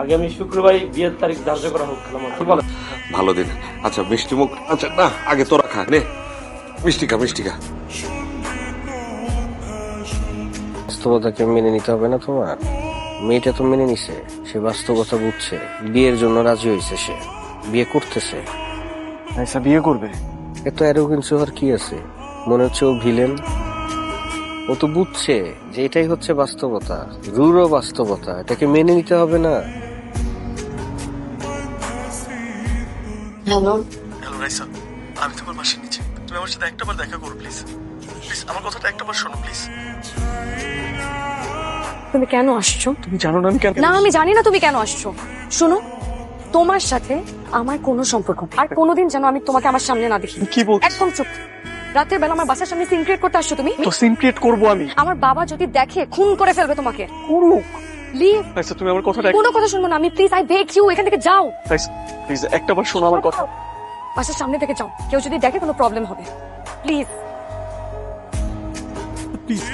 আগামী শুক্রবারই বিয়ের তারিখ ধার্য করা হোক খালাম্মা, কি বলে? ভালো দিন। আচ্ছা মিষ্টি মুখ, আচ্ছা না আগে তোরা খা নে, মিষ্টি খা মিষ্টি খা। বাস্তবতাকে মেনে নিতে হবে না তোমার? মেয়েটা তো মেনে নিছে, সে বাস্তবতা বুঝছে, বিয়ের জন্য রাজি হয়েছে, সে বিয়ে করতেছে। আচ্ছা বিয়ে করবে? এত অ্যারোগেন্স হওয়ার কি আছে? মনে হচ্ছে ও ভিলেন। ও তো বুঝছে যে এটাই হচ্ছে বাস্তবতা, রূঢ় বাস্তবতা, এটাকে মেনে নিতে হবে না? হ্যালো, হ্যালো রাইসা, আমি তোমার বাসার নিচে, তুমি আমার সাথে একটাবার দেখা করো প্লিজ। প্লিজ আমার কথাটা একটাবার শোনো প্লিজ। তুমি কেন আসছো? তুমি জানো না আমি কেন? না, আমি জানি না তুমি কেন আসছো। শোনো, তোমার সাথে আমার কোনো সম্পর্ক নেই। আর কোনোদিন যেন আমি তোমাকে আমার সামনে না দেখি। কি বলছো? একদম চুপ। রাতের বেলা আমার বাসার সামনে সিন ক্রিয়েট করতে আসছো তুমি? তো সিন ক্রিয়েট করবো আমি? আমার বাবা যদি দেখে খুন করে ফেলবে তোমাকে। করুক। লিভ। রাইসা তুমি আমার কথাটা কোনো কথা শুনবো না আমি, প্লিজ আই বেগ ইউ, এখান থেকে যাও। রাইসা প্লিজ একটাবার শোনো আমার কথা। বাসার সামনে থেকে যাও, কেউ যদি দেখে কোনো প্রবলেম হবে। প্লিজ। প্লিজ